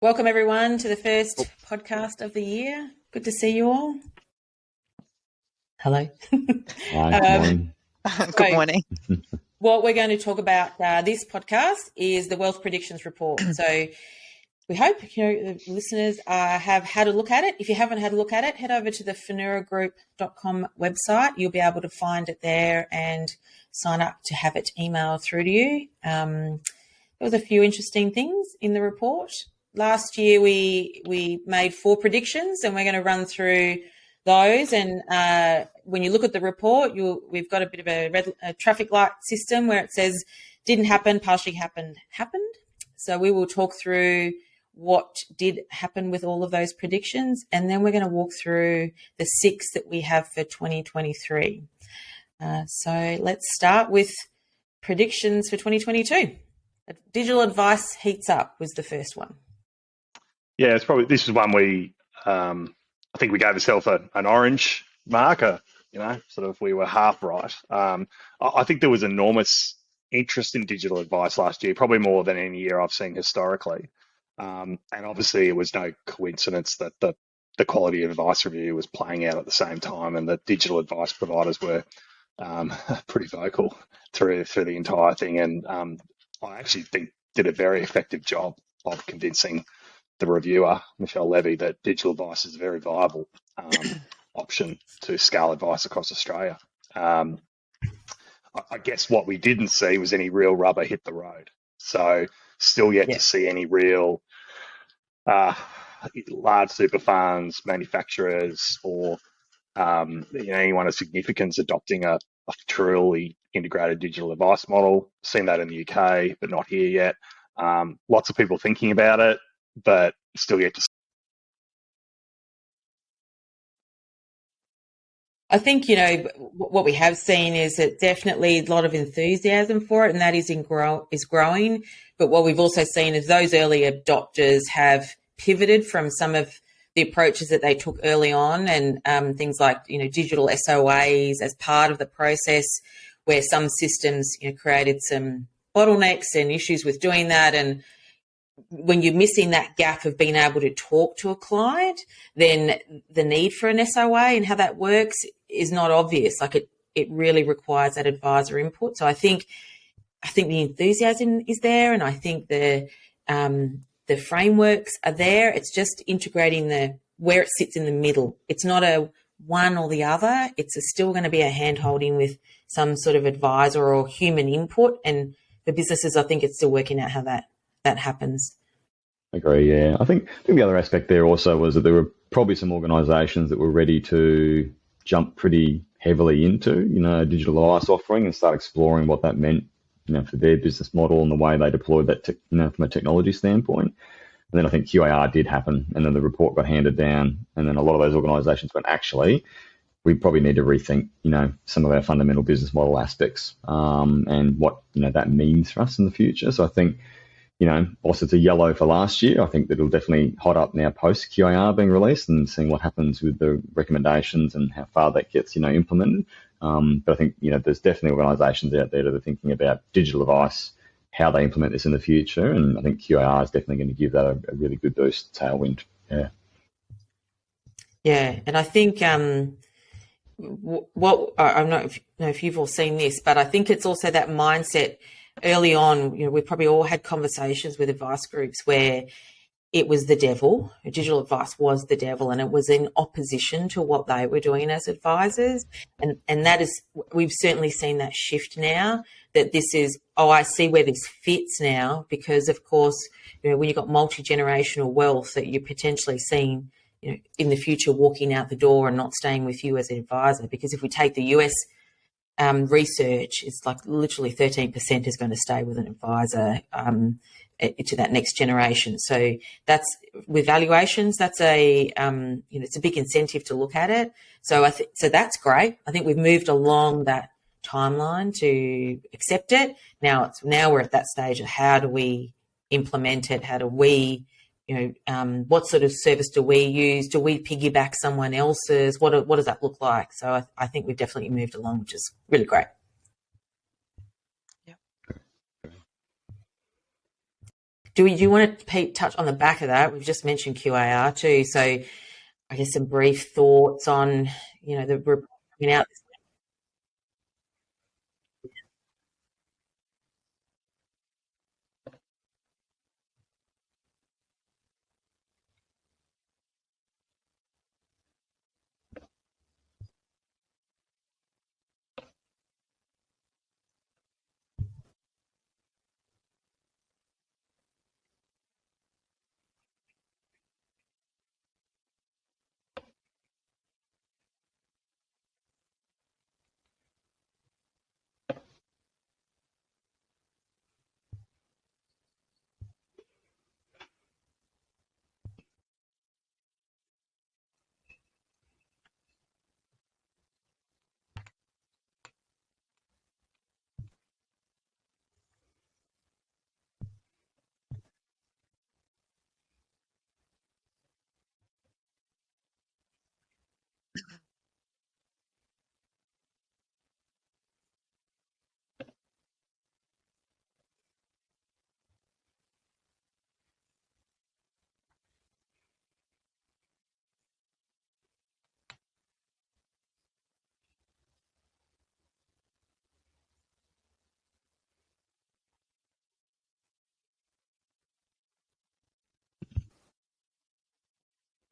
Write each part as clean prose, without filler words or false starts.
Welcome, everyone, to the first podcast of the year. Good to see you all. Hello. Hi, good morning. Good morning. What we're going to talk about this podcast is the Wealth Predictions Report. So we hope the listeners have had a look at it. If you haven't had a look at it, head over to the finuragroup.com website. You'll be able to find it there and sign up to have it emailed through to you. There was a few interesting things in the report. Last year, we made 4 predictions, and we're going to run through those. And when you look at the report, we've got a bit of a traffic light system where it says didn't happen, partially happened. So we will talk through what did happen with all of those predictions, and then we're going to walk through the 6 that we have for 2023. So let's start with predictions for 2022. Digital advice heats up was the first one. Yeah, this is one I think we gave ourselves an orange marker, sort of we were half right. I think there was enormous interest in digital advice last year, probably more than any year I've seen historically. And obviously it was no coincidence that the quality of advice review was playing out at the same time, and that digital advice providers were pretty vocal through the entire thing. And I actually think did a very effective job of convincing the reviewer, Michelle Levy, that digital advice is a very viable option to scale advice across Australia. I guess what we didn't see was any real rubber hit the road. So still yet to see any real large super funds, manufacturers, or anyone of significance adopting a truly integrated digital advice model. Seen that in the UK, but not here yet. Lots of people thinking about it, but still yet to see. I think, what we have seen is that definitely a lot of enthusiasm for it, and that is growing. But what we've also seen is those early adopters have pivoted from some of the approaches that they took early on, and things like, digital SOAs as part of the process, where some systems, created some bottlenecks and issues with doing that. And when you're missing that gap of being able to talk to a client, then the need for an SOA and how that works is not obvious. Like it really requires that advisor input. So I think the enthusiasm is there, and I think the frameworks are there. It's just integrating where it sits in the middle. It's not a one or the other. It's still going to be a hand-holding with some sort of advisor or human input. And for businesses, I think it's still working out how that happens. I agree, yeah. I think the other aspect there also was that there were probably some organisations that were ready to jump pretty heavily into, a digital advice offering and start exploring what that meant, for their business model and the way they deployed that, from a technology standpoint. And then I think QAR did happen, and then the report got handed down, and then a lot of those organisations went, actually, we probably need to rethink, some of our fundamental business model aspects and what, that means for us in the future. So I think, whilst it's a yellow for last year, I think that it'll definitely hot up now post QAR being released and seeing what happens with the recommendations and how far that gets, implemented. But I think, there's definitely organisations out there that are thinking about digital advice, how they implement this in the future. And I think QAR is definitely going to give that a really good boost, tailwind. Yeah. Yeah. And I think what I don't know if you've all seen this, but I think it's also that mindset early on. We probably all had conversations with advice groups where it was the devil. Digital advice was the devil, and it was in opposition to what they were doing as advisors. And that is, we've certainly seen that shift now, that this is, I see where this fits now, because of course, when you've got multi-generational wealth that you're potentially seeing, in the future walking out the door and not staying with you as an advisor. Because if we take the US research, it's like literally 13% is going to stay with an advisor to that next generation. So that's, with valuations, that's it's a big incentive to look at it. So so that's great. I think we've moved along that timeline to accept it. Now we're at that stage of how do we implement it? How do we, what sort of service do we use? Do we piggyback someone else's? What does that look like? So I think we've definitely moved along, which is really great. Do you want to touch on the back of that? We've just mentioned QAR too. So I guess some brief thoughts on, the report coming out.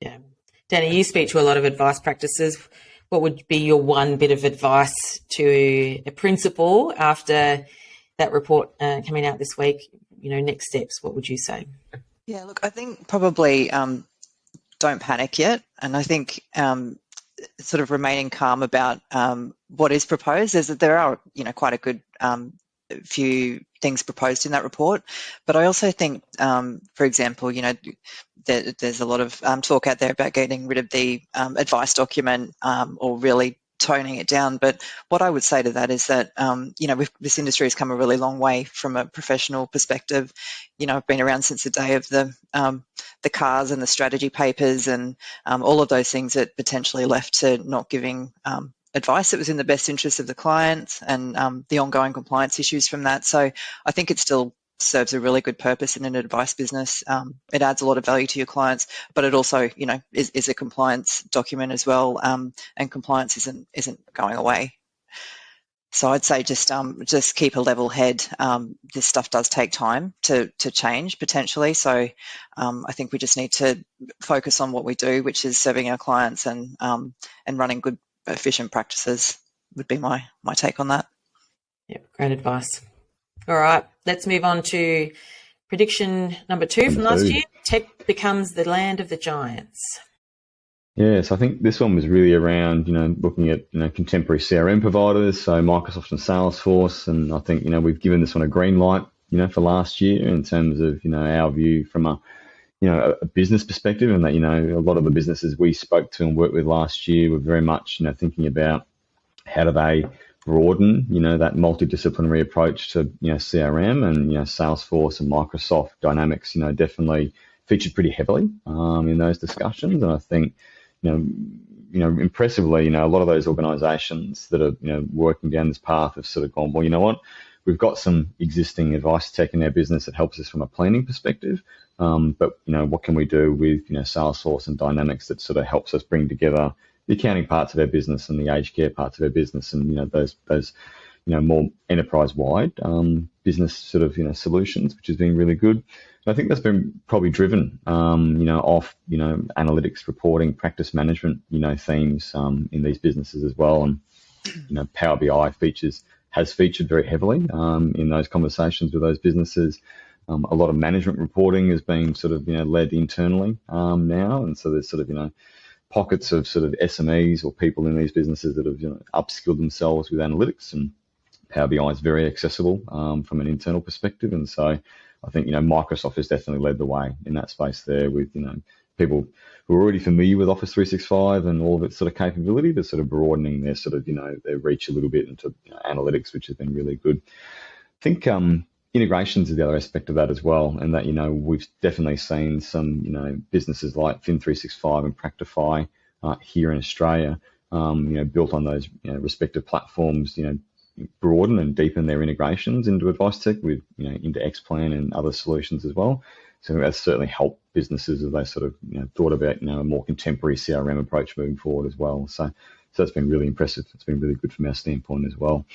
Yeah. Danny, you speak to a lot of advice practices. What would be your one bit of advice to a principal after that report coming out this week? Next steps, what would you say? Yeah, look, I think probably don't panic yet. And I think sort of remaining calm about what is proposed is that there are, quite a good few things proposed in that report. But I also think, for example, there's a lot of talk out there about getting rid of the advice document or really toning it down. But what I would say to that is that, this industry has come a really long way from a professional perspective. I've been around since the day of the cars and the strategy papers and all of those things that potentially left to not giving advice that was in the best interest of the clients and the ongoing compliance issues from that. So I think it still serves a really good purpose in an advice business. It adds a lot of value to your clients, but it also, is a compliance document as well, and compliance isn't going away. So I'd say just keep a level head. This stuff does take time to change potentially. So I think we just need to focus on what we do, which is serving our clients and running good, efficient practices. Would be my take on that. Yeah, great advice. All right, let's move on to prediction number 2 from last year. Tech becomes the land of the giants. Yes, I think this one was really around, looking at, contemporary CRM providers, so Microsoft and Salesforce. And I think, we've given this one a green light, for last year in terms of, our view from a business perspective, and that, a lot of the businesses we spoke to and worked with last year were very much, thinking about how do they broaden, that multidisciplinary approach to, CRM, and, Salesforce and Microsoft Dynamics, definitely featured pretty heavily in those discussions. And I think, impressively, a lot of those organisations that are, working down this path have sort of gone, well, you know what, we've got some existing advice tech in our business that helps us from a planning perspective, but what can we do with Salesforce and Dynamics that sort of helps us bring together the accounting parts of our business and the aged care parts of our business, and those more enterprise-wide business sort of solutions, which has been really good. And I think that's been probably driven off analytics, reporting, practice management themes in these businesses as well. And Power BI has featured very heavily in those conversations with those businesses. A lot of management reporting is being sort of led internally now, and so there's sort of pockets of sort of SMEs or people in these businesses that have upskilled themselves with analytics, and Power BI is very accessible from an internal perspective. And so I think Microsoft has definitely led the way in that space there, with people who are already familiar with Office 365 and all of its sort of capability, but sort of broadening their sort of their reach a little bit into analytics, which has been really good. I think integrations is the other aspect of that as well, and that we've definitely seen some businesses like Fin365 and Practify here in Australia, built on those respective platforms, broaden and deepen their integrations into advice tech with, into Xplan and other solutions as well. So that's certainly helped businesses as they sort of, thought about, a more contemporary CRM approach moving forward as well. So that's been really impressive. It's been really good from our standpoint as well.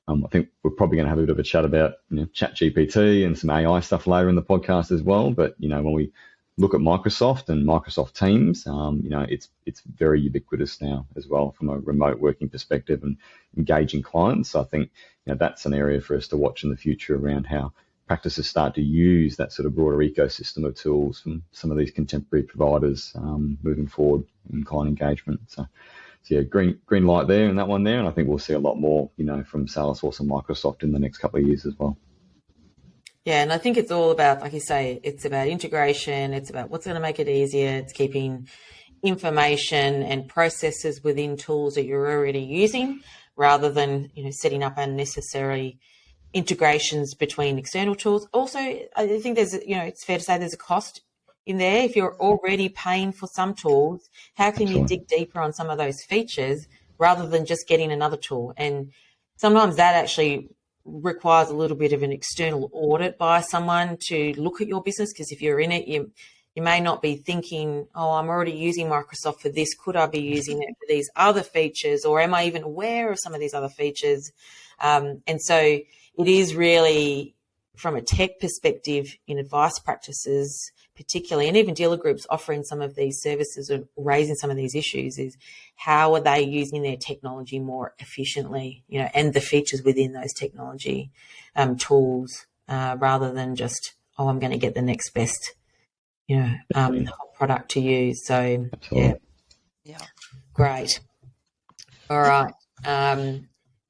I think we're probably going to have a bit of a chat about, Chat GPT and some AI stuff later in the podcast as well. But, when we look at Microsoft and Microsoft Teams, it's very ubiquitous now as well from a remote working perspective and engaging clients. So I think, that's an area for us to watch in the future around how practices start to use that sort of broader ecosystem of tools from some of these contemporary providers moving forward in client engagement. So yeah, green light there and that one there. And I think we'll see a lot more, from Salesforce and Microsoft in the next couple of years as well. Yeah, and I think it's all about, like you say, it's about integration. It's about what's going to make it easier. It's keeping information and processes within tools that you're already using, rather than, setting up unnecessary integrations between external tools. Also, I think there's, it's fair to say there's a cost in there. If you're already paying for some tools, how can you dig deeper on some of those features rather than just getting another tool? And sometimes that actually requires a little bit of an external audit by someone to look at your business, because if you're in it, you may not be thinking, oh, I'm already using Microsoft for this. Could I be using it for these other features? Or am I even aware of some of these other features? And so it is really, from a tech perspective in advice practices, particularly, and even dealer groups offering some of these services and raising some of these issues, is how are they using their technology more efficiently, and the features within those technology tools, rather than just, oh, I'm going to get the next best, product to use. So, Absolutely. Yeah. Great. All right.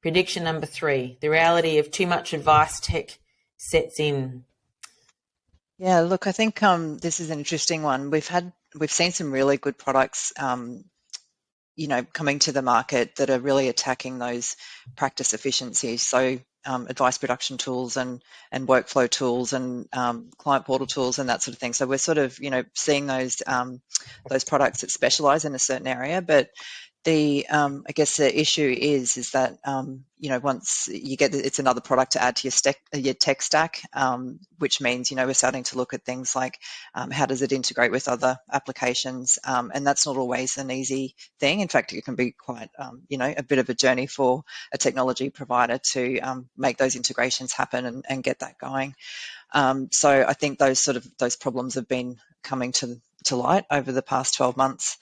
Prediction number 3, the reality of too much advice tech sets in. Yeah, look, I think this is an interesting one. We've seen some really good products, coming to the market that are really attacking those practice efficiencies. So advice production tools and workflow tools and client portal tools and that sort of thing. So we're sort of, seeing those products that specialize in a certain area, but I guess the issue is that once you get it's another product to add to your tech stack, which means we're starting to look at things like how does it integrate with other applications, and that's not always an easy thing. In fact, it can be quite a bit of a journey for a technology provider to make those integrations happen and get that going. So I think those problems have been coming to light over the past 12 months.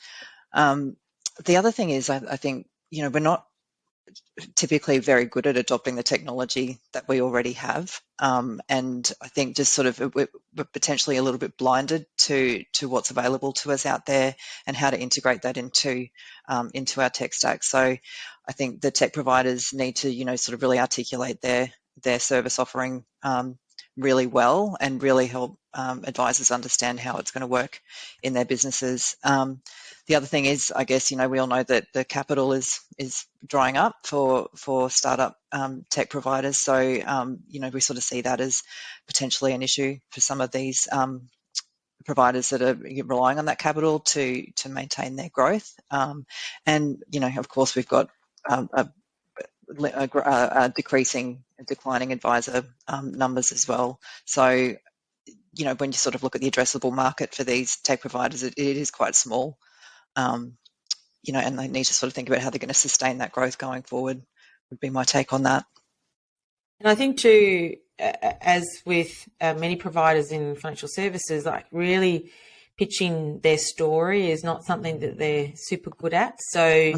The other thing is, I think, we're not typically very good at adopting the technology that we already have. And I think just sort of we're potentially a little bit blinded to what's available to us out there and how to integrate that into our tech stack. So I think the tech providers need to, sort of really articulate their service offering really well and really help advisors understand how it's going to work in their businesses. The other thing is, I guess, we all know that the capital is drying up for startup tech providers. So, we sort of see that as potentially an issue for some of these providers that are relying on that capital to maintain their growth. And, of course, we've got a declining advisor numbers as well. So, when you sort of look at the addressable market for these tech providers, it is quite small. And they need to sort of think about how they're going to sustain that growth going forward, would be my take on that. And I think too, as with many providers in financial services, like really pitching their story is not something that they're super good at. So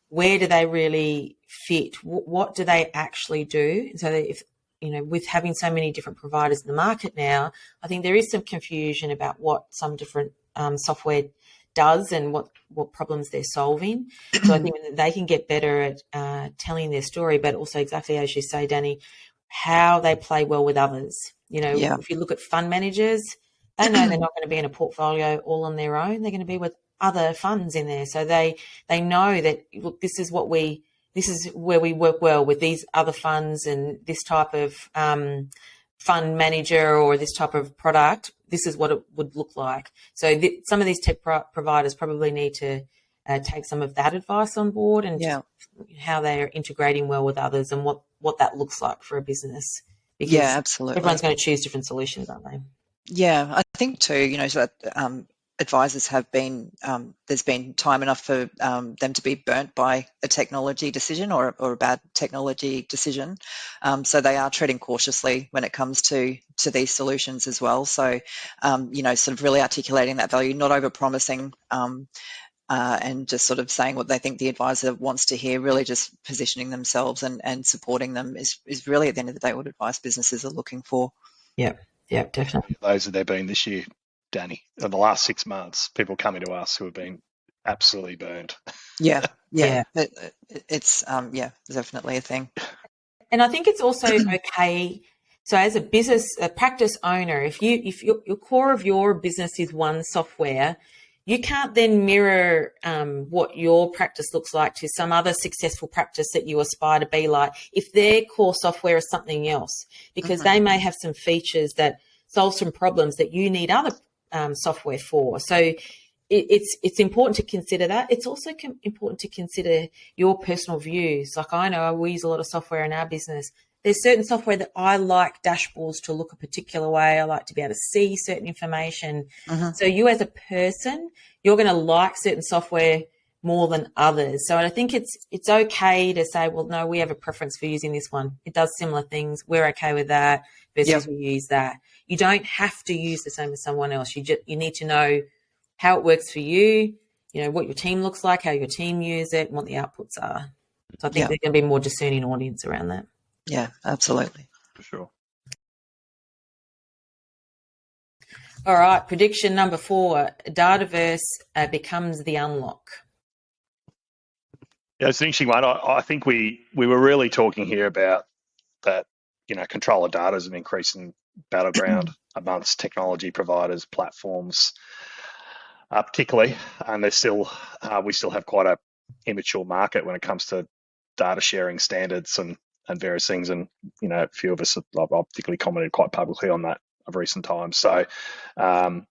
where do they really fit? What do they actually do? So if, with having so many different providers in the market now, I think there is some confusion about what some different software does and what problems they're solving. So I think they can get better at telling their story, but also exactly as you say, Danny, how they play well with others. If you look at fund managers, they know they're not going to be in a portfolio all on their own. They're going to be with other funds in there. So they know that, look, this is where we work well with these other funds and this type of fund manager or this type of product. This is what it would look like. So some of these tech providers probably need to take some of that advice on board and just how they're integrating well with others and what what that looks like for a business, because Yeah, absolutely. everyone's going to choose different solutions, aren't they? Yeah, I think too, so that advisors have been, there's been time enough for them to be burnt by a technology decision or a bad technology decision. So they are treading cautiously when it comes to these solutions as well. So, sort of really articulating that value, not over-promising, and just sort of saying what they think the advisor wants to hear, really just positioning themselves and supporting them is really, at the end of the day, what advice businesses are looking for. Yeah, definitely. Those have there been this year, Danny? In the last 6 months, people coming to us who have been absolutely burned. Yeah. Yeah. It's definitely a thing. And I think it's also okay. So as a practice owner, if your core of your business is one software, you can't then mirror what your practice looks like to some other successful practice that you aspire to be like if their core software is something else, because they may have some features that solve some problems that you need other software for. So it's important to consider that. It's also important to consider your personal views. Like I know we use a lot of software in our business. There's certain software that I like dashboards to look a particular way. I like to be able to see certain information. So you as a person, you're going to like certain software more than others. So I think it's okay to say, well, no, we have a preference for using this one. It does similar things. We're okay with that versus we use that. You don't have to use the same as someone else. You need to know how it works for you, what your team looks like, how your team use it, and what the outputs are. So I think there's going to be more discerning audience around that. Yeah, absolutely. For sure. All right, prediction number 4, Dataverse becomes the unlock. Yeah, it's an interesting one. I think we were really talking here about that, control of data is an increasing battleground amongst technology providers, platforms, particularly, and we still have quite a immature market when it comes to data sharing standards and various things. And, a few of us have particularly commented quite publicly on that of recent times. So I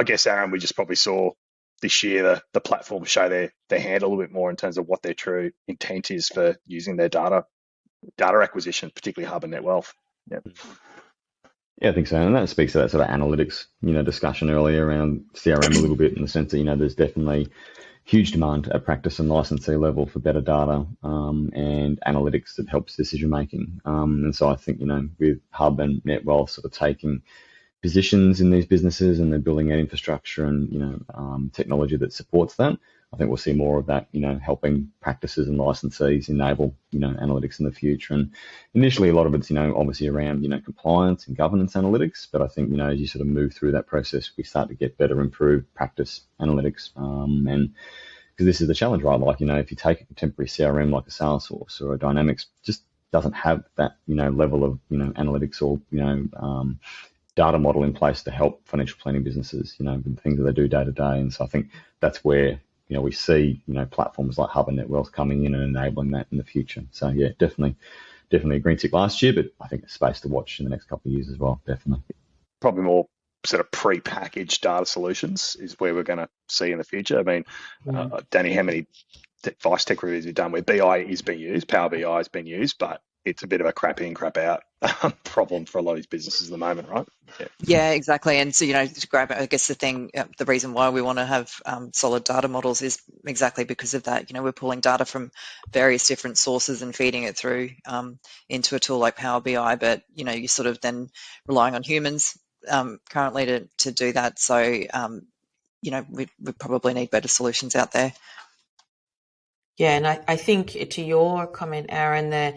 guess, Aaron, we just probably saw this year the platforms show their hand a little bit more in terms of what their true intent is for using their data acquisition, particularly Hub and Net Wealth. Yeah. Yeah, I think so. And that speaks to that sort of analytics, discussion earlier around CRM a little bit, in the sense that, there's definitely huge demand at practice and licensee level for better data and analytics that helps decision making. And so I think, with Hub and Net Wealth sort of taking positions in these businesses and they're building out infrastructure and, technology that supports that, I think we'll see more of that, helping practices and licensees enable, analytics in the future. And initially, a lot of it's, obviously around, compliance and governance analytics. But I think, as you sort of move through that process, we start to get better, improved practice analytics. And because this is the challenge, right? Like, if you take a contemporary CRM like a Salesforce or a Dynamics, just doesn't have that, level of, analytics or, data model in place to help financial planning businesses, with the things that they do day to day. And so I think that's where, we see, platforms like Hub and Net Wealth coming in and enabling that in the future. So yeah, definitely a green tick last year, but I think it's space to watch in the next couple of years as well. Definitely. Probably more sort of pre-packaged data solutions is where we're going to see in the future. I mean, Danny, how many Vice Tech reviews have you done where BI is being used, Power BI has been used, but it's a bit of a crap in, crap out problem for a lot of these businesses at the moment, right? Yeah, exactly. And so, to grab it, I guess the reason why we want to have solid data models is exactly because of that. We're pulling data from various different sources and feeding it through into a tool like Power BI, but, you're sort of then relying on humans currently to do that. So, we probably need better solutions out there. Yeah, and I think to your comment, Aaron,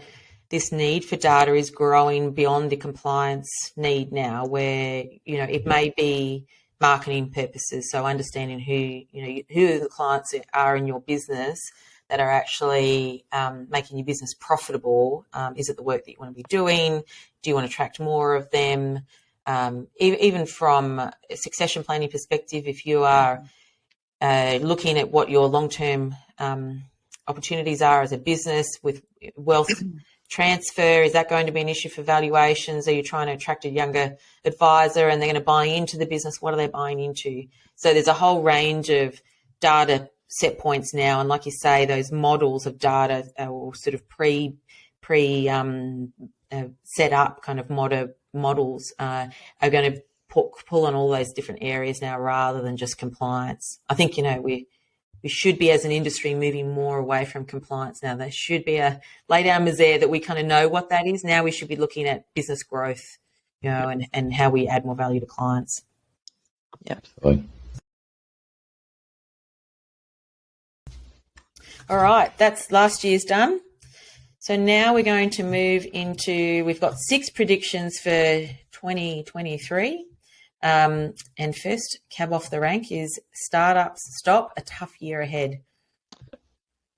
this need for data is growing beyond the compliance need now, where, it may be marketing purposes. So understanding who the clients are in your business that are actually making your business profitable. Is it the work that you want to be doing? Do you want to attract more of them? Even from a succession planning perspective, if you are looking at what your long-term opportunities are as a business with wealth transfer, is that going to be an issue for valuations? Are you trying to attract a younger advisor and they're going to buy into the business? What are they buying into? So there's a whole range of data set points now. And like you say, those models of data will sort of set up kind of models are going to pull on all those different areas now rather than just compliance. I think, we should be, as an industry, moving more away from compliance now. There should be a lay down misère that we kind of know what that is. Now we should be looking at business growth, and how we add more value to clients. Yeah. Absolutely. All right, that's last year's done. So now we're going to move into, we've got 6 predictions for 2023. And first cab off the rank is startups stop a tough year ahead.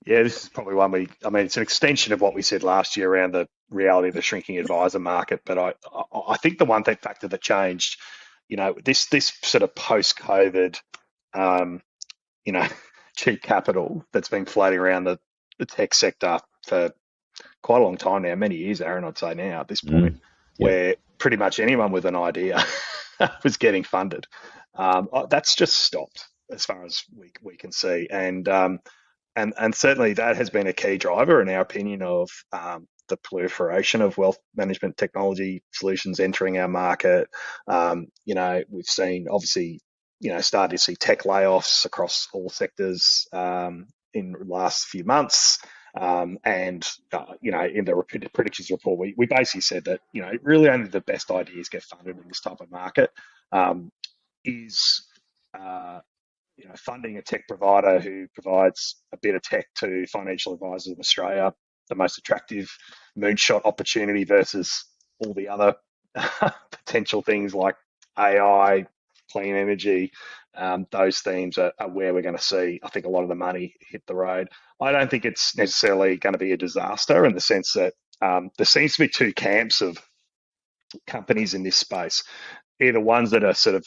Yeah, this is probably one it's an extension of what we said last year around the reality of the shrinking advisor market. But I think the one factor that changed, this sort of post-COVID, cheap capital that's been floating around the tech sector for quite a long time now, many years, Aaron, I'd say now at this point, where pretty much anyone with an idea was getting funded. That's just stopped as far as we can see. And certainly that has been a key driver, in our opinion, of the proliferation of wealth management technology solutions entering our market. We've seen, obviously, started to see tech layoffs across all sectors in the last few months. In the predictions report, we basically said that, really only the best ideas get funded in this type of market. Funding a tech provider who provides a bit of tech to financial advisors in Australia the most attractive moonshot opportunity versus all the other potential things like AI, clean energy? Those themes are where we're going to see, I think, a lot of the money hit the road. I don't think it's necessarily going to be a disaster, in the sense that there seems to be 2 camps of companies in this space. Either ones that are sort of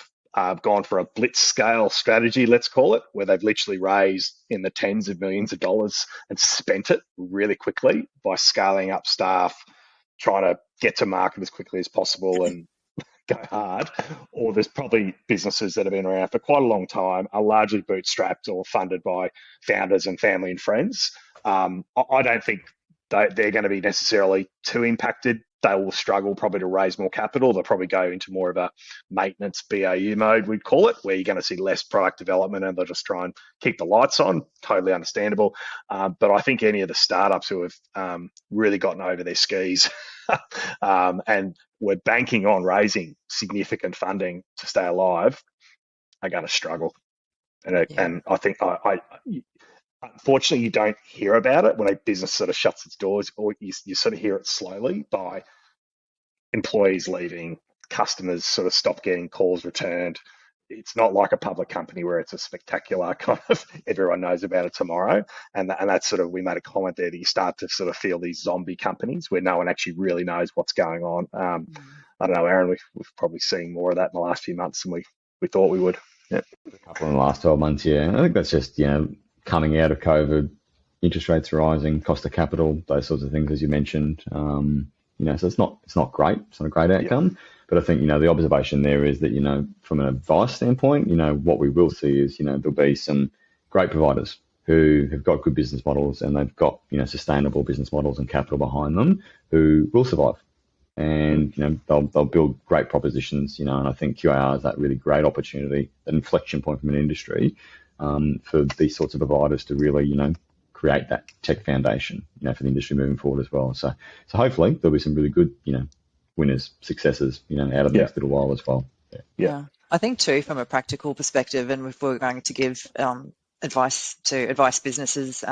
gone for a blitz scale strategy, let's call it, where they've literally raised in the tens of millions of dollars and spent it really quickly by scaling up staff, trying to get to market as quickly as possible and go hard. Or there's probably businesses that have been around for quite a long time, are largely bootstrapped or funded by founders and family and friends. I don't think they're going to be necessarily too impacted. They will struggle probably to raise more capital. They'll probably go into more of a maintenance BAU mode, we'd call it, where you're going to see less product development and they'll just try and keep the lights on. Totally understandable. But I think any of the startups who have really gotten over their skis and were banking on raising significant funding to stay alive are going to struggle. And I think unfortunately, you don't hear about it when a business sort of shuts its doors, or you sort of hear it slowly by employees leaving, customers sort of stop getting calls returned. It's not like a public company where it's a spectacular kind of everyone knows about it tomorrow. And that's sort of, we made a comment there that you start to sort of feel these zombie companies where no one actually really knows what's going on. I don't know, Aaron, we've probably seen more of that in the last few months than we thought we would. Yeah. A couple in the last 12 months, yeah. I think that's just, coming out of COVID, interest rates rising, cost of capital, those sorts of things, as you mentioned. So it's not great. It's not a great outcome. Yeah. But I think, the observation there is that, from an advice standpoint, what we will see is, there'll be some great providers who have got good business models and they've got, sustainable business models and capital behind them who will survive. And, they'll build great propositions, and I think QAR is that really great opportunity, an inflection point from an industry for these sorts of providers to really, create that tech foundation, for the industry moving forward as well. So hopefully there'll be some really good, winners, successes, out of the next little while as well. Yeah. I think too, from a practical perspective, and if we're going to give advice businesses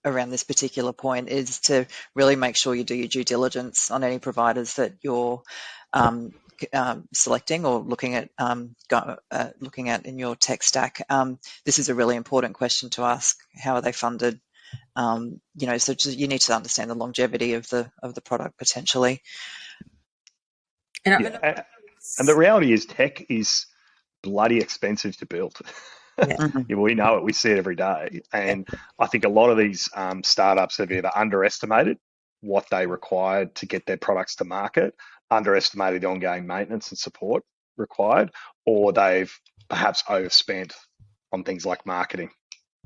around this particular point, is to really make sure you do your due diligence on any providers that you're selecting or looking at in your tech stack. This is a really important question to ask. How are they funded? So you need to understand the longevity of the product potentially. And the reality is, tech is bloody expensive to build. Yeah. We know it. We see it every day. And I think a lot of these startups have either underestimated what they required to get their products to market, underestimated the ongoing maintenance and support required, or they've perhaps overspent on things like marketing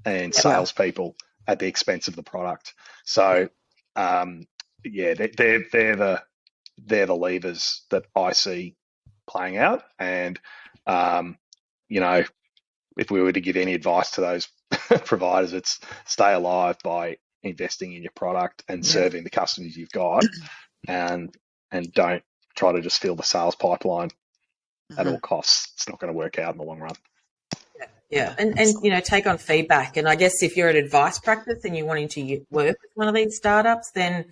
and salespeople at the expense of the product. So, yeah, they're the levers that I see playing out. And you know, if we were to give any advice to those providers, it's stay alive by investing in your product and serving the customers you've got, and don't try to just fill the sales pipeline at all costs. It's not going to work out in the long run. Yeah, and take on feedback. And I guess if you're an advice practice and you're wanting to work with one of these startups, then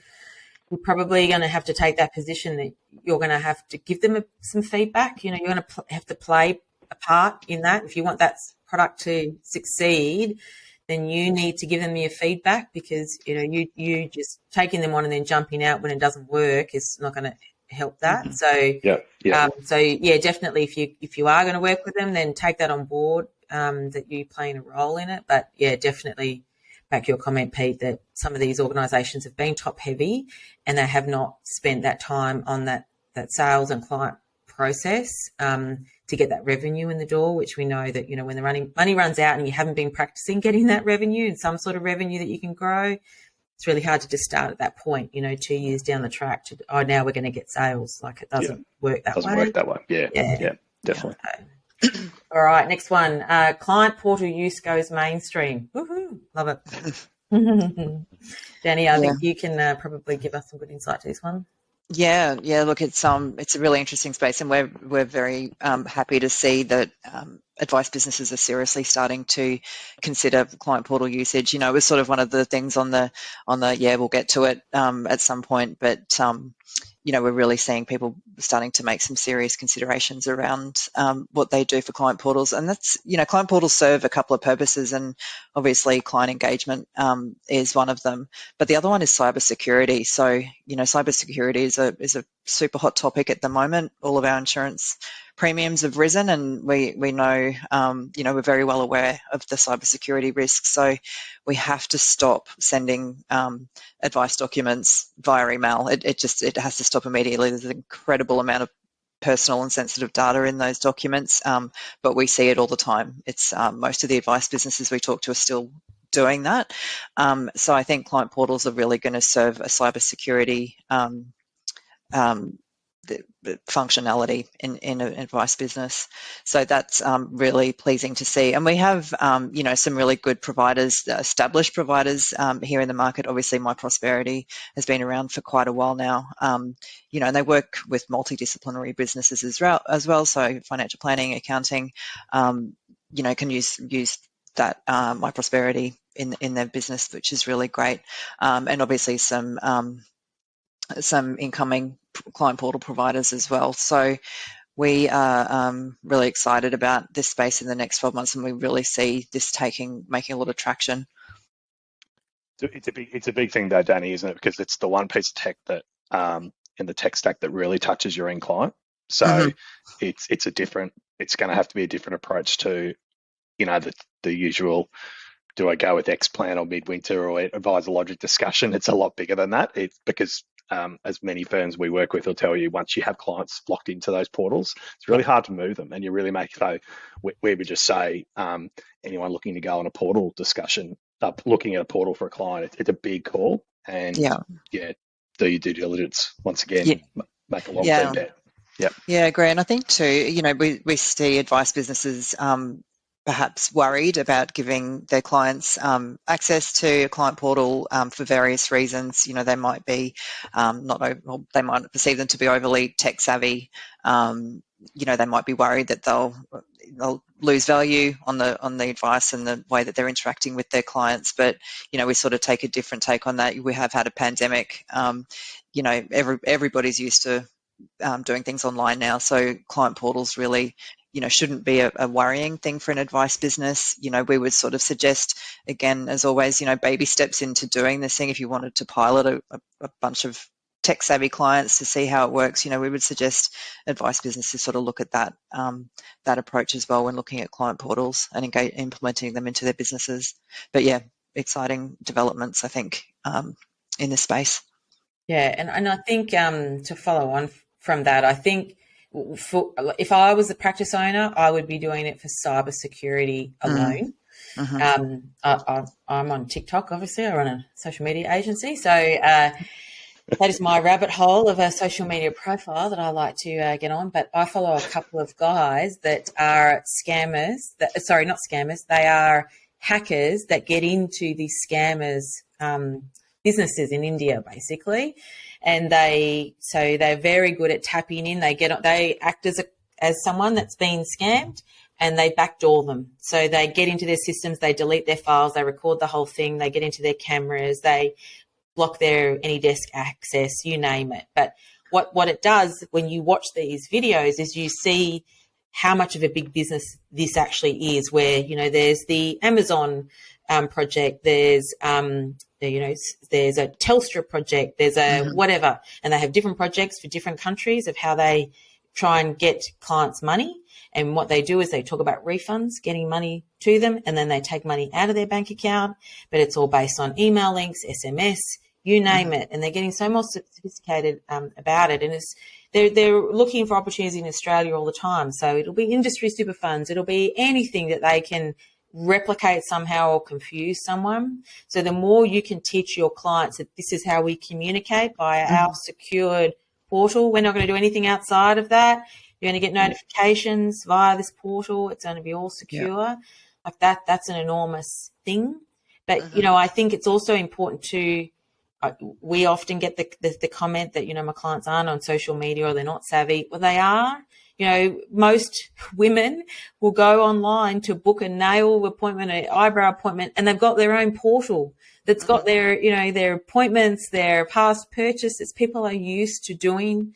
you're probably going to have to take that position that you're going to have to give them some feedback. You're going to have to play a part in that. If you want that product to succeed, then you need to give them your feedback, because you just taking them on and then jumping out when it doesn't work is not going to help that. So definitely if you are going to work with them, then take that on board, that you playing a role in it. But yeah, definitely back your comment, Pete, that some of these organisations have been top heavy and they have not spent that time on that sales and client process to get that revenue in the door, which we know that, when the money runs out and you haven't been practicing getting that revenue and some sort of revenue that you can grow, it's really hard to just start at that point, 2 years down the track to, now we're going to get sales. Like, it doesn't work that way. Doesn't work that way. Yeah, definitely. All right, next one. Client portal use goes mainstream. Woohoo, love it. Danny, I think you can probably give us some good insight to this one. Yeah. Look, it's a really interesting space, and we're very happy to see that advice businesses are seriously starting to consider client portal usage. It was sort of one of the things on the we'll get to it at some point, but we're really seeing people starting to make some serious considerations around what they do for client portals. And that's, client portals serve a couple of purposes, and obviously client engagement is one of them. But the other one is cybersecurity. So, cybersecurity is a super hot topic at the moment. All of our insurance premiums have risen, and we know, we're very well aware of the cybersecurity risks. So we have to stop sending advice documents via email. It has to stop immediately. There's an incredible amount of personal and sensitive data in those documents, but we see it all the time. It's most of the advice businesses we talk to are still doing that. So I think client portals are really going to serve a cybersecurity the functionality in an advice business. So that's really pleasing to see. And we have, some really good providers, established providers here in the market. Obviously, My Prosperity has been around for quite a while now, and they work with multidisciplinary businesses as well. So financial planning, accounting, can use that My Prosperity in their business, which is really great. And obviously some incoming client portal providers as well. So we are really excited about this space in the next 12 months, and we really see this making a lot of traction. It's a big thing though, Danny, isn't it? Because it's the one piece of tech that in the tech stack that really touches your end client. So it's going to have to be a different approach to, the usual, do I go with X plan or midwinter or advisor logic discussion? It's a lot bigger than that. It's because as many firms we work with will tell you, once you have clients locked into those portals, it's really hard to move them. And you really make, so we would just say, anyone looking to go on a portal discussion, looking at a portal for a client, it's a big call. And do your due diligence once again, make a long-term bet. Yeah, agree. And I think too, we see advice businesses perhaps worried about giving their clients access to a client portal for various reasons. They might be they might perceive them to be overly tech savvy. They might be worried that they'll lose value on the advice and the way that they're interacting with their clients. But we sort of take a different take on that. We have had a pandemic. Everybody's used to doing things online now, so client portals really shouldn't be a worrying thing for an advice business. We would sort of suggest, again, as always, baby steps into doing this thing. If you wanted to pilot a bunch of tech savvy clients to see how it works, we would suggest advice businesses sort of look at that approach as well when looking at client portals and implementing them into their businesses. But yeah, exciting developments, I think, in this space. Yeah, and I think to follow on from that, I think if I was a practice owner, I would be doing it for cybersecurity alone. I'm on TikTok, obviously. I run a social media agency, so That is my rabbit hole of a social media profile that I like to get on. But I follow a couple of guys that are scammers. Sorry, not scammers. They are hackers that get into these scammers' businesses in India, basically, and they're very good at tapping in. They act as someone that's been scammed, and they backdoor them. So they get into their systems, they delete their files, they record the whole thing, they get into their cameras, they block their AnyDesk access, you name it. But what it does when you watch these videos is you see how much of a big business this actually is, where, there's the Amazon project, there's, there's a Telstra project, there's a whatever, and they have different projects for different countries of how they try and get clients money. And what they do is they talk about refunds, getting money to them, and then they take money out of their bank account, but it's all based on email links, SMS, you name it. And they're getting so more sophisticated about it. And they're looking for opportunities in Australia all the time. So it'll be industry super funds. It'll be anything that they can replicate somehow or confuse someone. So the more you can teach your clients that this is how we communicate via our secured portal, we're not going to do anything outside of that. You're going to get notifications via this portal. It's going to be all secure. Like that's an enormous thing. But, I think it's also important to, we often get the comment that, my clients aren't on social media or they're not savvy. Well, they are. Most women will go online to book a nail appointment, an eyebrow appointment, and they've got their own portal that's got their, their appointments, their past purchases. People are used to doing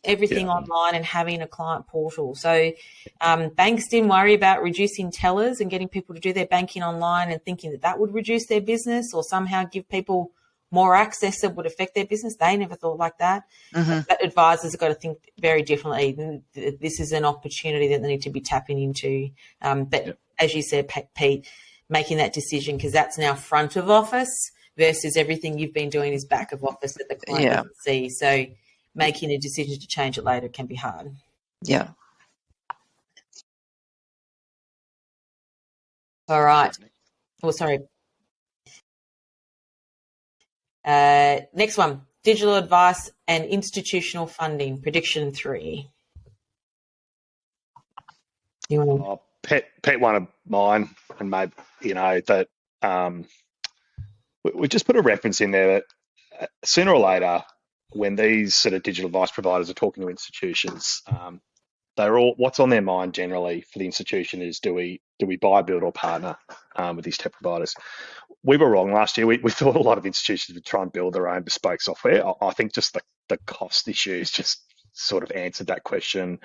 everything online and having a client portal. So banks didn't worry about reducing tellers and getting people to do their banking online and thinking that would reduce their business or somehow give people more access that would affect their business. They never thought like that. But advisors have got to think very differently. This is an opportunity that they need to be tapping into. But as you said, Pete, making that decision, because that's now front of office versus everything you've been doing is back of office that the client doesn't see. So making a decision to change it later can be hard. Yeah. All right. Oh, sorry. Next one, digital advice and institutional funding, prediction 3. You want to? Pet one of mine, and maybe, that we just put a reference in there that sooner or later, when these sort of digital advice providers are talking to institutions, they're all, what's on their mind generally for the institution is, do we buy, build, or partner with these tech providers? We were wrong last year. We thought a lot of institutions would try and build their own bespoke software. I think just the cost issues just sort of answered that question.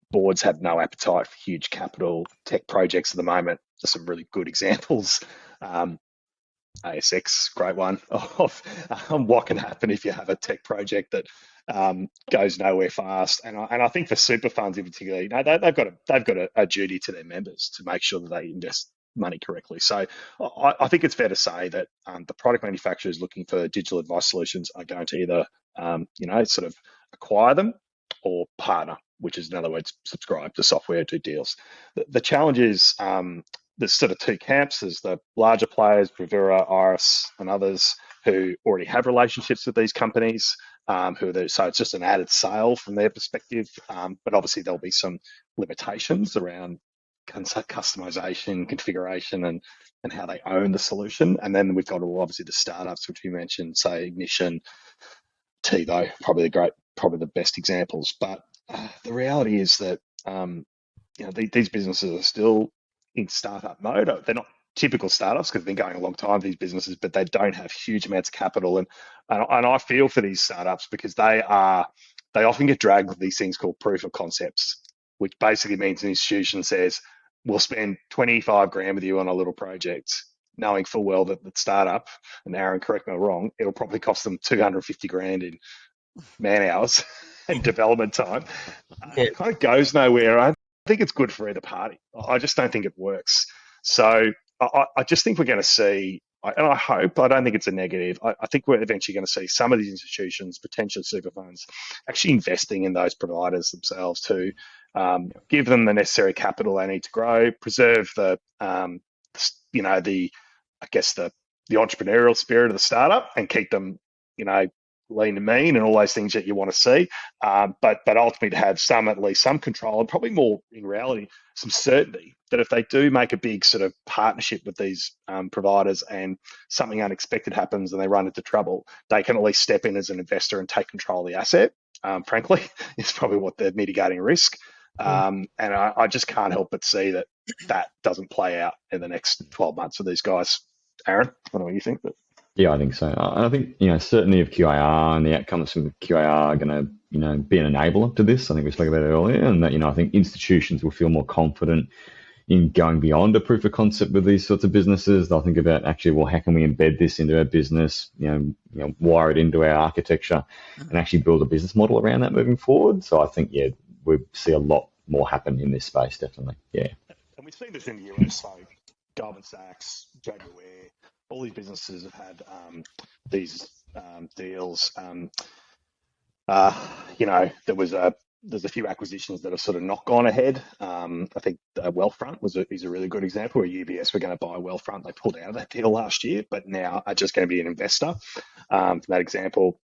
Boards have no appetite for huge capital tech projects at the moment. There's some really good examples. ASX, great one, of what can happen if you have a tech project that goes nowhere fast. And I think for super funds in particular, they've got a duty to their members to make sure that they invest money correctly. So I think it's fair to say that the product manufacturers looking for digital advice solutions are going to either sort of acquire them or partner, which is in other words subscribe to software, do deals. The challenge is there's sort of two camps. There's the larger players, Finura, Iris, and others who already have relationships with these companies. So it's just an added sale from their perspective. But obviously there'll be some limitations around customization, configuration, and how they own the solution. And then we've got obviously the startups, which we mentioned, say Ignition, TiVo, probably the best examples. But the reality is that these businesses are still in startup mode. They're not typical startups because they've been going a long time, these businesses, but they don't have huge amounts of capital. And I feel for these startups because they often get dragged with these things called proof of concepts, which basically means an institution says, we'll spend 25 grand with you on a little project, knowing full well that the startup, and Aaron, correct me if I'm wrong, it'll probably cost them 250 grand in man hours and development time. It kind of goes nowhere. I think it's good for either party. I just don't think it works. So I just think we're going to see, and I hope, I don't think it's a negative, I think we're eventually going to see some of these institutions, potentially super funds, actually investing in those providers themselves to give them the necessary capital they need to grow, preserve the entrepreneurial spirit of the startup, and keep them, lean and mean and all those things that you want to see, but ultimately to have at least some control, and probably more in reality, some certainty that if they do make a big sort of partnership with these providers and something unexpected happens and they run into trouble, they can at least step in as an investor and take control of the asset. Frankly, is probably what they're mitigating risk. And I just can't help but see that doesn't play out in the next 12 months for these guys. Aaron, I don't know what you think, but Yeah, I think so. And I think, certainty of QAR and the outcomes from QAR are going to, be an enabler to this. I think we spoke about it earlier, and that, I think institutions will feel more confident in going beyond a proof of concept with these sorts of businesses. They'll think about actually, well, how can we embed this into our business, wire it into our architecture and actually build a business model around that moving forward. So I think, we see a lot more happen in this space, definitely. Yeah. And we've seen this in the US, so Goldman Sachs, JP Ware, all these businesses have had these deals. There's a few acquisitions that have sort of not gone ahead. I think Wealthfront is a really good example where UBS were going to buy Wealthfront. They pulled out of that deal last year, but now are just going to be an investor from that example.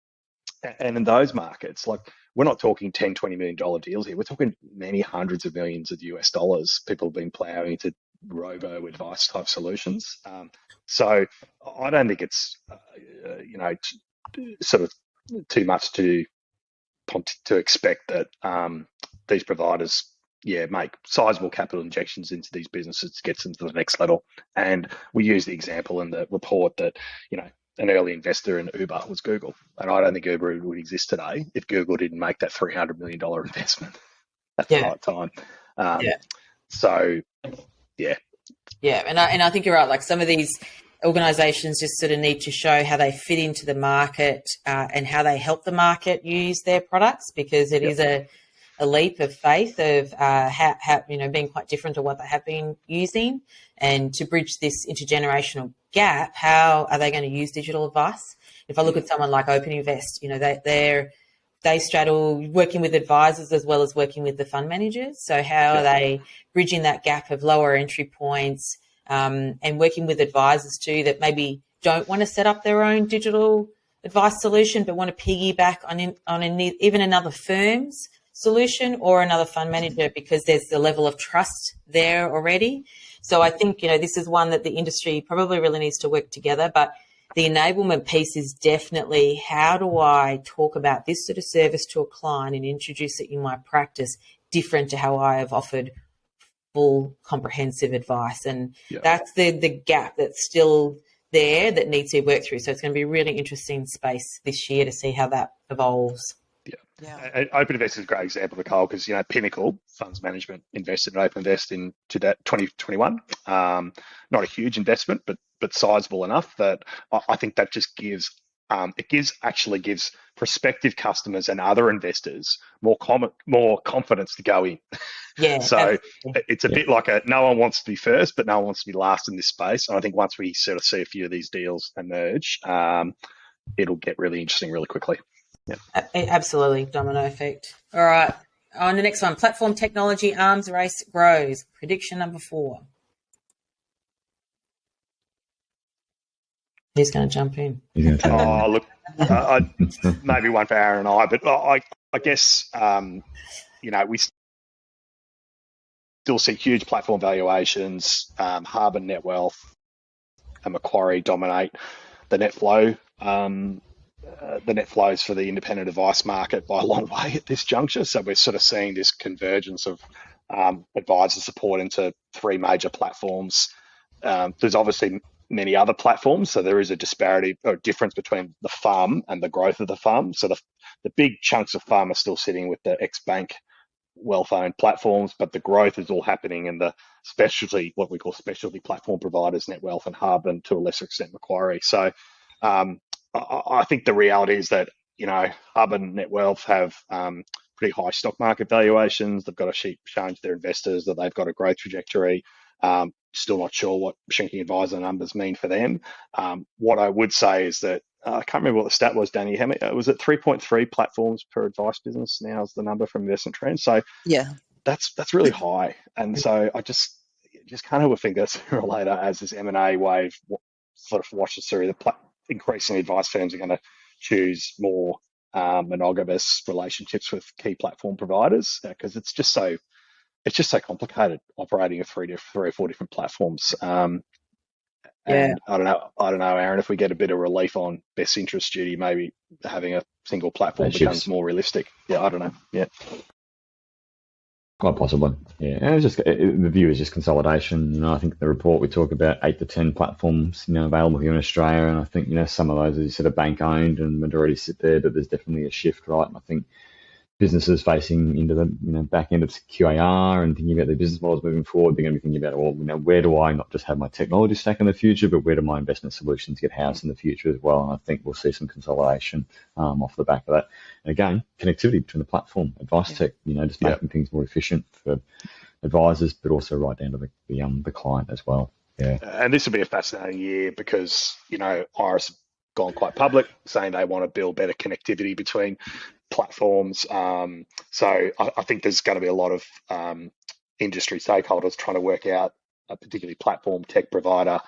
And in those markets, like, we're not talking $10, $20 million deals here. We're talking many hundreds of millions of US dollars. People have been plowing into robo advice type solutions. So I don't think it's, sort of too much to expect that these providers, make sizable capital injections into these businesses to get them to the next level. And we use the example in the report that, an early investor in Uber was Google. And I don't think Uber would exist today if Google didn't make that $300 million investment at the right time. So, yeah. Yeah, and I think you're right. Like, some of these organisations just sort of need to show how they fit into the market and how they help the market use their products, because it is a leap of faith of how being quite different to what they have been using. And to bridge this intergenerational gap, how are they going to use digital advice? If I look at someone like Open Invest, they straddle working with advisors as well as working with the fund managers. So how are they bridging that gap of lower entry points and working with advisors too that maybe don't want to set up their own digital advice solution but want to piggyback on even another firm's solution or another fund manager, because there's the level of trust there already. So I think, this is one that the industry probably really needs to work together. But the enablement piece is definitely, how do I talk about this sort of service to a client and introduce it in my practice different to how I have offered full comprehensive advice? And that's the gap that's still there that needs to be worked through. So it's going to be a really interesting space this year to see how that evolves. Yeah. Open Invest is a great example, Nicole, because Pinnacle Funds Management invested in Open Invest in 2021. Not a huge investment, but sizable enough that I think that just gives prospective customers and other investors more confidence to go in. Yeah. So it's a bit like no one wants to be first, but no one wants to be last in this space. And I think once we sort of see a few of these deals emerge, it'll get really interesting really quickly. Yeah. Absolutely. Domino effect. All right. On the next one, platform technology arms race grows. Prediction number 4. Who's going to jump in? Look, maybe one for Aaron and I, but I guess, we still see huge platform valuations. Hub and Net Wealth and Macquarie dominate the net flow. The net flows for the independent advice market by a long way at this juncture. So we're sort of seeing this convergence of advisor support into 3 major platforms. There's obviously many other platforms, so there is a disparity or difference between the FUM and the growth of the FUM. So the big chunks of FUM are still sitting with the ex-bank wealth-owned platforms, but the growth is all happening in the what we call specialty platform providers, Net Wealth and Hub, and to a lesser extent Macquarie. So I think the reality is that, Hub and Net Wealth have pretty high stock market valuations. They've got a sheet showing to their investors that they've got a growth trajectory. Still not sure what shrinking advisor numbers mean for them. What I would say is that I can't remember what the stat was, Danny. How many, was it 3.3 platforms per advice business now is the number from Investment Trends? So that's really high. And so I just can't help but think that sooner or later, as this M&A wave sort of washes through, increasing advice firms are going to choose more monogamous relationships with key platform providers, because it's just so complicated operating a three or four different platforms. Yeah. And I don't know, Aaron, if we get a bit of relief on best interest duty, maybe having a single platform That becomes shifts. more realistic. Yeah, I don't know. Yeah. Quite possibly, yeah. And it's just the view is just consolidation. I think in the report we talk about 8 to 10 platforms, available here in Australia, and I think some of those, as you said, are bank owned and majority sit there, but there's definitely a shift, right? And I think businesses facing into the back end of QAR and thinking about their business models moving forward, they're going to be thinking about, well, where do I not just have my technology stack in the future, but where do my investment solutions get housed in the future as well? And I think we'll see some consolidation off the back of that. And again, connectivity between the platform, advice tech, just making things more efficient for advisors, but also right down to the client as well. Yeah. And this will be a fascinating year because, Iris have gone quite public saying they want to build better connectivity between platforms. So I think there's going to be a lot of industry stakeholders trying to work out, particularly platform tech provider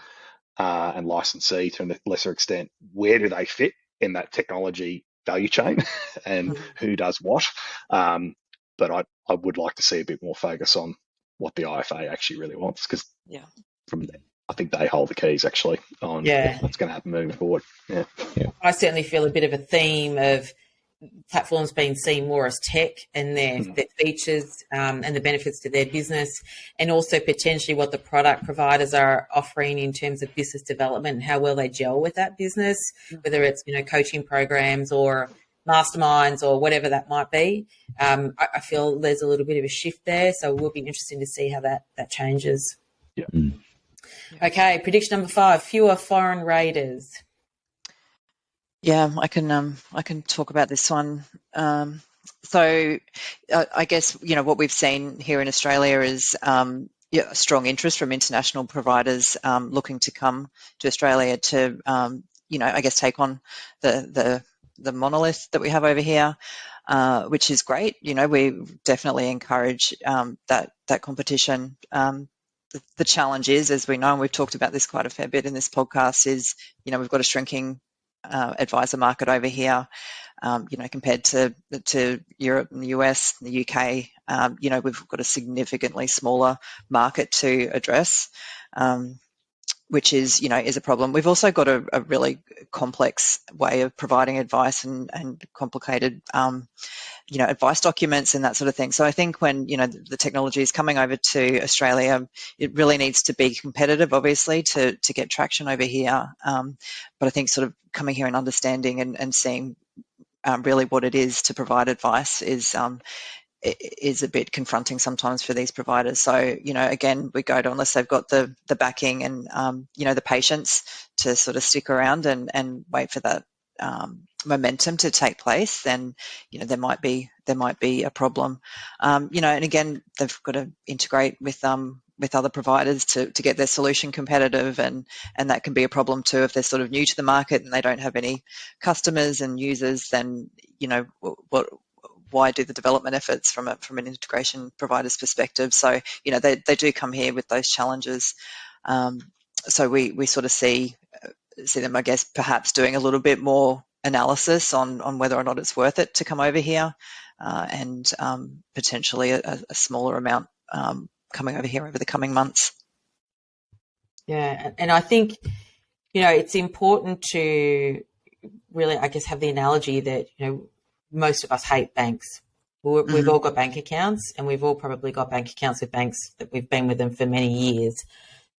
and licensee to a lesser extent, where do they fit in that technology value chain and who does what. But I would like to see a bit more focus on what the IFA actually really wants, because from there, I think they hold the keys actually on what's going to happen moving forward. Yeah. I certainly feel a bit of a theme of platforms being seen more as tech and their features and the benefits to their business, and also potentially what the product providers are offering in terms of business development and how well they gel with that business, whether it's coaching programs or masterminds or whatever that might be. I feel there's a little bit of a shift there, so it will be interesting to see how that changes. Yeah. Okay, prediction number 5: fewer foreign raiders. Yeah, I can talk about this one. So I guess what we've seen here in Australia is strong interest from international providers looking to come to Australia to I guess take on the monolith that we have over here, which is great. We definitely encourage that competition. The challenge is, as we know, and we've talked about this quite a fair bit in this podcast, is we've got a shrinking advisor market over here, compared to Europe and the US and the UK. We've got a significantly smaller market to address, which is a problem. We've also got a really complex way of providing advice and complicated advice documents and that sort of thing. So I think when the technology is coming over to Australia, it really needs to be competitive, obviously, to get traction over here. But I think sort of coming here and understanding and seeing really what it is to provide advice is a bit confronting sometimes for these providers. So again, we go to, unless they've got the backing and the patience to sort of stick around and wait for that momentum to take place, then there might be a problem. And again, they've got to integrate with other providers to get their solution competitive, and that can be a problem too if they're sort of new to the market and they don't have any customers and users. Then why do the development efforts from an integration provider's perspective? So they do come here with those challenges. So we sort of see them, I guess, perhaps doing a little bit more analysis on whether or not it's worth it to come over here, and potentially a smaller amount coming over here over the coming months. Yeah, and I think it's important to really, I guess, have the analogy that most of us hate banks. We've all got bank accounts, and we've all probably got bank accounts with banks that we've been with them for many years.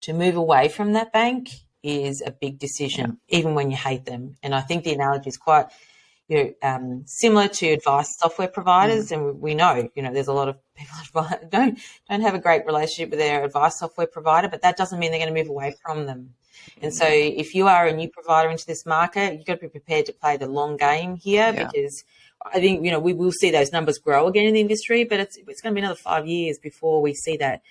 To move away from that bank is a big decision, even when you hate them. And I think the analogy is quite similar to advice software providers. And we know, there's a lot of people that don't have a great relationship with their advice software provider, but that doesn't mean they're going to move away from them. And so if you are a new provider into this market, you've got to be prepared to play the long game here, because I think, we will see those numbers grow again in the industry, but it's going to be another 5 years before we see that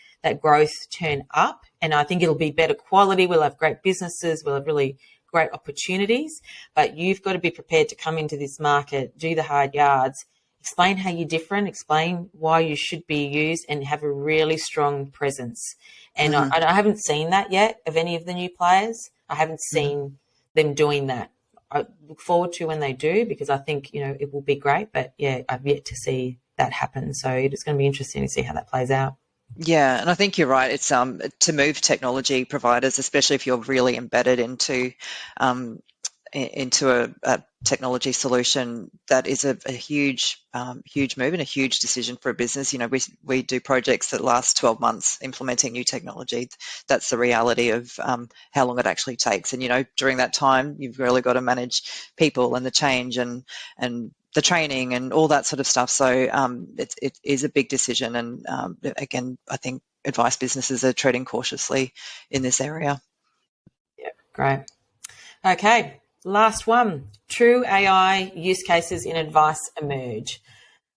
growth turn up. And I think it'll be better quality. We'll have great businesses. We'll have really great opportunities, but you've got to be prepared to come into this market, do the hard yards, explain how you're different, explain why you should be used, and have a really strong presence. And I haven't seen that yet of any of the new players. I haven't seen them doing that. I look forward to when they do, because I think, it will be great. But yeah, I've yet to see that happen. So it's going to be interesting to see how that plays out. Yeah, and I think you're right. It's to move technology providers, especially if you're really embedded into a technology solution, that is a huge move and a huge decision for a business. We do projects that last 12 months implementing new technology. That's the reality of how long it actually takes. And during that time, you've really got to manage people and the change and the training and all that sort of stuff. So it is a big decision. And again, I think advice businesses are treading cautiously in this area. Yeah, great. Okay. Last one, true AI use cases in advice emerge.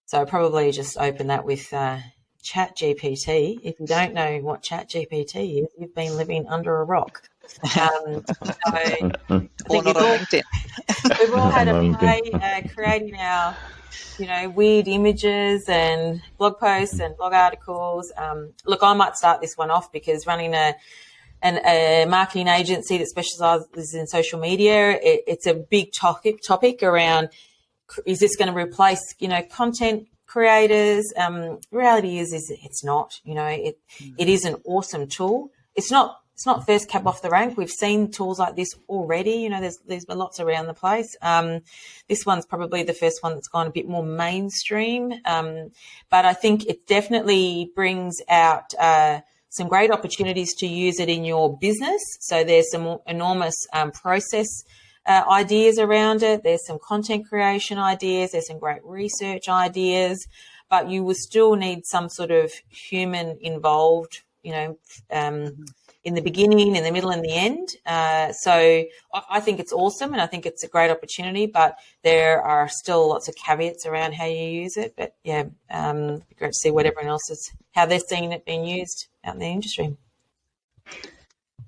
So I'll probably just open that with ChatGPT. If you don't know what ChatGPT is, you've been living under a rock. Or not on LinkedIn. We've all had a play creating our, weird images and blog posts and blog articles. Look, I might start this one off, because running a marketing agency that specializes in social media, it's a big topic around, is this going to replace, content creators? Reality is it's not. It is an awesome tool. It's not first cab off the rank. We've seen tools like this already. There's been lots around the place. This one's probably the first one that's gone a bit more mainstream. But I think it definitely brings out some great opportunities to use it in your business. So there's some enormous process ideas around it. There's some content creation ideas. There's some great research ideas, but you will still need some sort of human involved, in the beginning, in the middle, and the end. So I think it's awesome, and I think it's a great opportunity, but there are still lots of caveats around how you use it. But yeah, it'd be great to see what everyone else is, how they're seeing it being used out in the industry.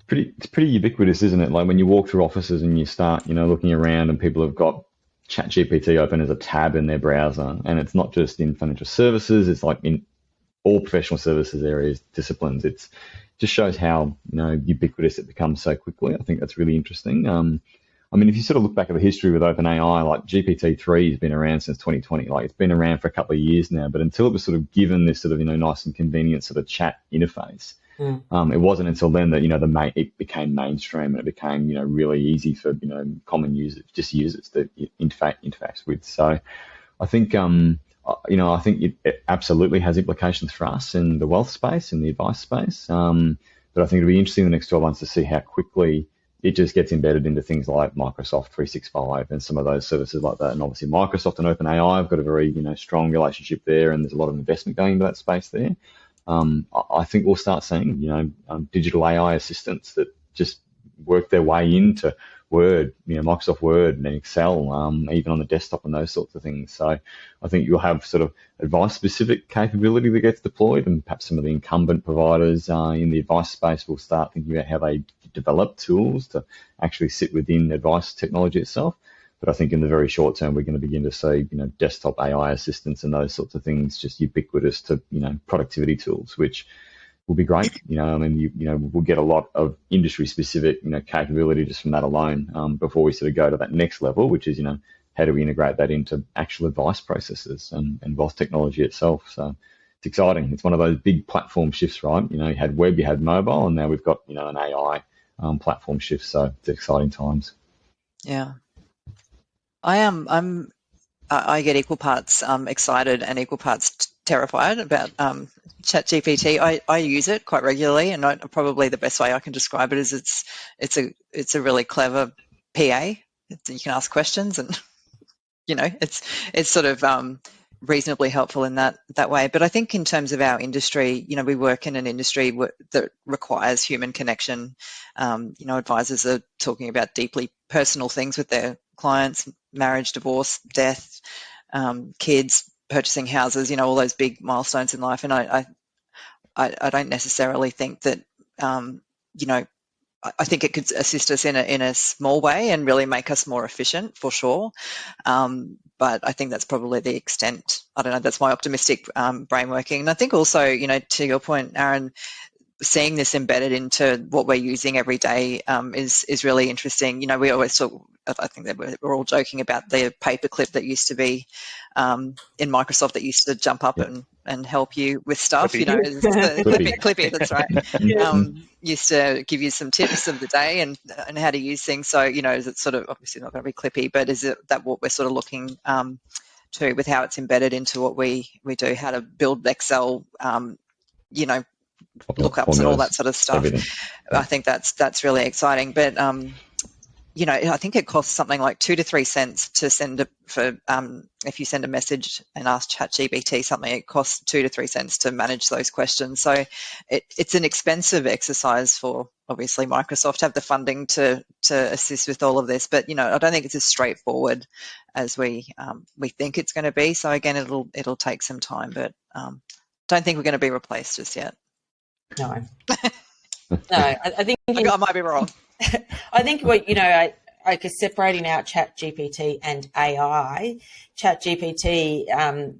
It's pretty ubiquitous, isn't it? Like when you walk through offices and you start, looking around, and people have got ChatGPT open as a tab in their browser, and it's not just in financial services; it's like in all professional services areas, disciplines. It's just shows how ubiquitous it becomes so quickly. I think that's really interesting. If you sort of look back at the history with OpenAI, like GPT-3 has been around since 2020. Like it's been around for a couple of years now, but until it was sort of given this sort of nice and convenient sort of chat interface, it wasn't until then that it became mainstream, and it became really easy for common users, just users to interact with. So I think I think it absolutely has implications for us in the wealth space, in the advice space. But I think it'll be interesting in the next 12 months to see how quickly it just gets embedded into things like Microsoft 365 and some of those services like that. And obviously Microsoft and OpenAI have got a very strong relationship there, and there's a lot of investment going into that space there. I think we'll start seeing digital AI assistants that just work their way into Word, Microsoft Word and Excel, even on the desktop and those sorts of things. So I think you'll have sort of advice-specific capability that gets deployed, and perhaps some of the incumbent providers in the advice space will start thinking about how they develop tools to actually sit within advice technology itself. But I think in the very short term, we're going to begin to see, desktop AI assistants and those sorts of things just ubiquitous to, productivity tools, which will be great. We'll get a lot of industry-specific, capability just from that alone before we sort of go to that next level, which is, how do we integrate that into actual advice processes and wealth technology itself. So it's exciting. It's one of those big platform shifts, right? You had web, you had mobile, and now we've got, an AI platform shift. So it's exciting times. Yeah. I get equal parts excited and equal parts terrified about ChatGPT. I use it quite regularly, and probably the best way I can describe it is it's a really clever PA. You can ask questions, and it's sort of reasonably helpful in that way. But I think in terms of our industry, we work in an industry that requires human connection. Advisors are talking about deeply personal things with their clients: marriage, divorce, death, kids, purchasing houses, all those big milestones in life. And I don't necessarily think that, I think it could assist us in a small way and really make us more efficient, for sure. But I think that's probably the extent. I don't know. That's my optimistic brain working. And I think also, to your point, Aaron, seeing this embedded into what we're using every day is really interesting. We always talk, I think that we're all joking about the paperclip that used to be in Microsoft that used to jump up and help you with stuff. Clippy. It's the Clippy, that's right. Yeah. Used to give you some tips of the day and how to use things. So, is it sort of obviously not going to be Clippy, but is it that what we're sort of looking to with how it's embedded into what we do, how to build Excel, lookups and all that sort of stuff. Everything. I think that's really exciting. But I think it costs something like 2 to 3 cents to send if you send a message and ask ChatGPT something, it costs 2 to 3 cents to manage those questions. So it's an expensive exercise for obviously Microsoft to have the funding to assist with all of this. But I don't think it's as straightforward as we think it's going to be. So again, it'll take some time, but don't think we're going to be replaced just yet. No. I think I might be wrong. I think I guess separating out ChatGPT and AI, ChatGPT,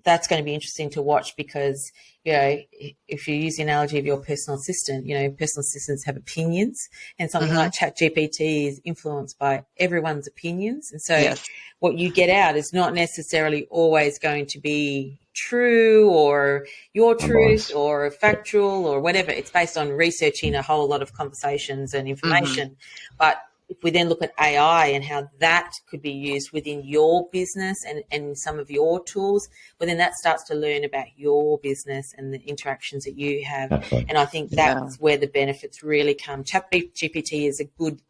that's going to be interesting to watch because, if you use the analogy of your personal assistant, personal assistants have opinions, and something like ChatGPT is influenced by everyone's opinions. And so what you get out is not necessarily always going to be true or your truth or factual or whatever. It's based on researching a whole lot of conversations and information. But if we then look at AI and how that could be used within your business and some of your tools, well, then that starts to learn about your business and the interactions that you have. And I think that's where the benefits really come. ChatGPT is a good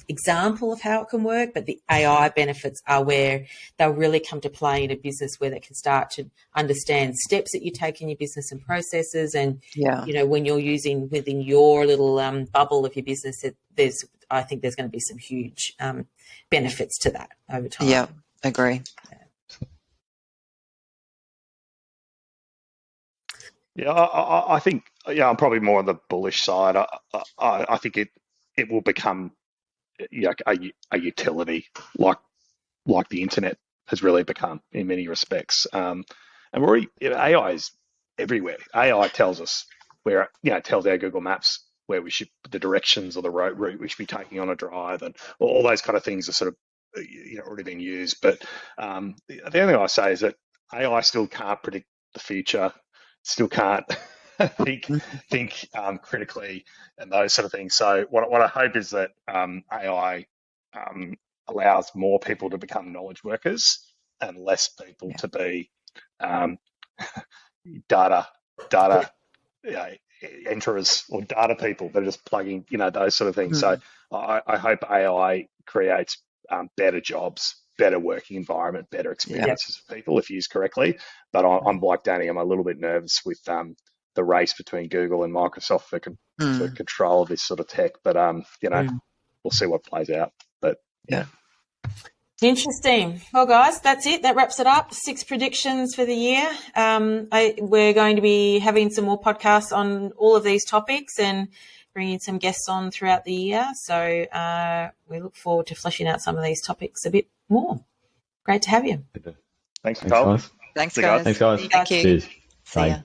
example of how it can work, but the AI benefits are where they'll really come to play in a business where they can start to understand steps that you take in your business and processes. And, when you're using within your little bubble of your business, I think there's going to be some huge benefits to that over time. Yeah, agree. Yeah, I think I'm probably more on the bullish side. I think it will become a utility like the internet has really become in many respects. And we're already, AI is everywhere. AI tells us where, tells our Google Maps where we should, the directions or the route we should be taking on a drive, and all those kind of things are sort of, already being used. But the only thing I say is that AI still can't predict the future, still can't think critically and those sort of things. So what I hope is that AI allows more people to become knowledge workers and less people to be data enterers or data people that are just plugging, those sort of things. So I hope AI creates better jobs, better working environment, better experiences for people if used correctly. But I'm like Danny, I'm a little bit nervous with the race between Google and Microsoft for control of this sort of tech. But we'll see what plays out. But Interesting. Well, guys, that's it. That wraps it up. 6 predictions for the year. We're going to be having some more podcasts on all of these topics and bringing some guests on throughout the year. So we look forward to fleshing out some of these topics a bit more. Great to have you. Thanks, Nicole. Thanks, guys. Thanks, guys. Thank you. Cheers. See ya.